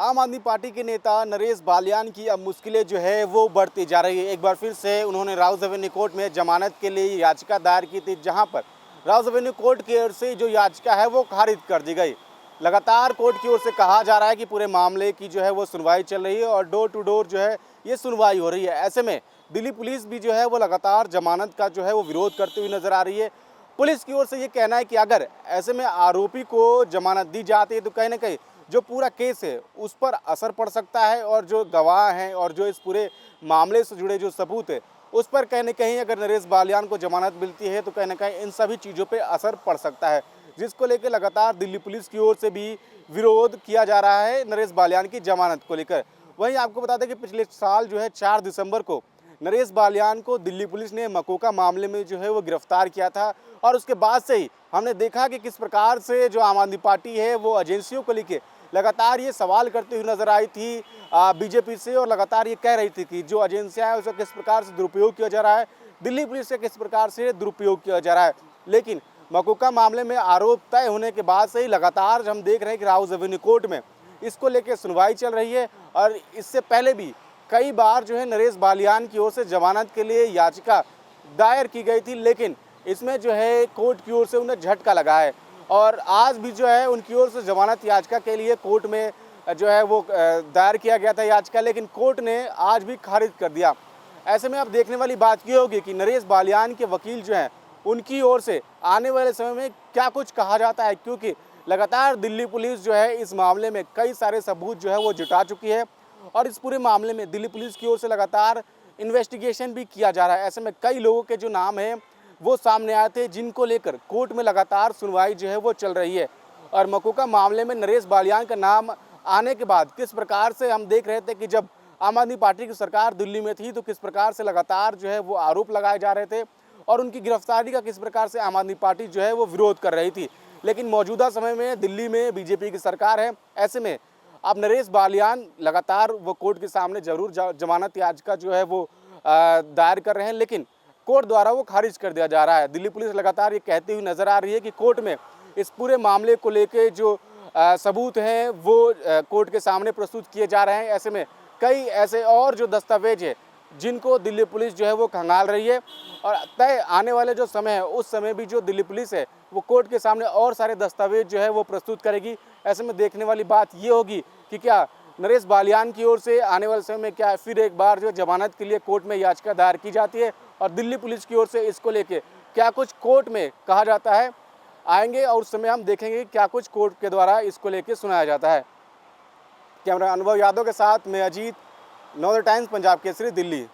आम आदमी पार्टी के नेता नरेश बालियान की अब मुश्किलें जो है वो बढ़ती जा रही है। एक बार फिर से उन्होंने राउस एवेन्यू कोर्ट में जमानत के लिए याचिका दायर की थी, जहां पर राउस एवेन्यू कोर्ट की ओर से जो याचिका है वो खारिज कर दी गई। लगातार कोर्ट की ओर से कहा जा रहा है कि पूरे मामले की जो है वो सुनवाई चल रही है और डोर टू डोर जो है ये सुनवाई हो रही है। ऐसे में दिल्ली पुलिस भी जो है वो लगातार जमानत का जो है वो विरोध करती हुई नजर आ रही है। पुलिस की ओर से ये कहना है कि अगर ऐसे में आरोपी को जमानत दी जाती है तो कहीं ना कहीं जो पूरा केस है उस पर असर पड़ सकता है और जो गवाह हैं और जो इस पूरे मामले से जुड़े जो सबूत है उस पर कहीं ना कहीं अगर नरेश बालियान को जमानत मिलती है तो कहीं ना कहीं इन सभी चीज़ों पे असर पड़ सकता है, जिसको लेकर लगातार दिल्ली पुलिस की ओर से भी विरोध किया जा रहा है नरेश बालियान की जमानत को लेकर। वहीं आपको बता दें कि पिछले साल जो है 4 दिसंबर को नरेश बालियान को दिल्ली पुलिस ने मकोका मामले में जो है वो गिरफ्तार किया था और उसके बाद से ही हमने देखा कि किस प्रकार से जो आम आदमी पार्टी है वो एजेंसियों को लेकर लगातार ये सवाल करती हुई नजर आई थी बीजेपी से, और लगातार ये कह रही थी कि जो एजेंसियां हैं उसका किस प्रकार से दुरुपयोग किया जा रहा है, दिल्ली पुलिस का किस प्रकार से दुरुपयोग किया जा रहा है। लेकिन मकोका मामले में आरोप तय होने के बाद से ही लगातार हम देख रहे हैं कि राउस एवेन्यू कोर्ट में इसको लेकर सुनवाई चल रही है और इससे पहले भी कई बार जो है नरेश बालियान की ओर से जमानत के लिए याचिका दायर की गई थी, लेकिन इसमें जो है कोर्ट की ओर से उन्हें झटका लगा है और आज भी जो है उनकी ओर से जमानत याचिका के लिए कोर्ट में जो है वो दायर किया गया था याचिका, लेकिन कोर्ट ने आज भी खारिज कर दिया। ऐसे में अब देखने वाली बात ये होगी कि नरेश बालियान के वकील जो हैं उनकी ओर से आने वाले समय में क्या कुछ कहा जाता है, क्योंकि लगातार दिल्ली पुलिस जो है इस मामले में कई सारे सबूत जो है वो जुटा चुकी है और इस पूरे मामले में दिल्ली पुलिस की ओर से लगातार इन्वेस्टिगेशन भी किया जा रहा है। ऐसे में कई लोगों के जो नाम हैं वो सामने आए थे, जिनको लेकर कोर्ट में लगातार सुनवाई जो है वो चल रही है। और मकोका मामले में नरेश बालियान का नाम आने के बाद किस प्रकार से हम देख रहे थे कि जब आम आदमी पार्टी की सरकार दिल्ली में थी तो किस प्रकार से लगातार जो है वो आरोप लगाए जा रहे थे और उनकी गिरफ्तारी का किस प्रकार से आम आदमी पार्टी जो है वो विरोध कर रही थी। लेकिन मौजूदा समय में दिल्ली में बीजेपी की सरकार है, ऐसे में अब नरेश बालियान लगातार वो कोर्ट के सामने जरूर जमानत याचिका जो है वो दायर कर रहे हैं, लेकिन कोर्ट द्वारा वो खारिज कर दिया जा रहा है। दिल्ली पुलिस लगातार ये कहती हुई नजर आ रही है कि कोर्ट में इस पूरे मामले को लेके जो सबूत हैं वो कोर्ट के सामने प्रस्तुत किए जा रहे हैं। ऐसे में कई ऐसे और जो दस्तावेज है जिनको दिल्ली पुलिस जो है वो खंगाल रही है और तय आने वाले जो समय है उस समय भी जो दिल्ली पुलिस है वो कोर्ट के सामने और सारे दस्तावेज जो है वो प्रस्तुत करेगी। ऐसे में देखने वाली बात ये होगी कि क्या नरेश बालियान की ओर से आने वाले समय में क्या फिर एक बार जो जमानत के लिए कोर्ट में याचिका दायर की जाती है और दिल्ली पुलिस की ओर से इसको लेके क्या कुछ कोर्ट में कहा जाता है। आएंगे और उस समय हम देखेंगे क्या कुछ कोर्ट के द्वारा इसको लेके सुनाया जाता है। कैमरा अनुभव यादव के साथ मैं अजीत, नवोदय टाइम्स पंजाब केसरी, दिल्ली।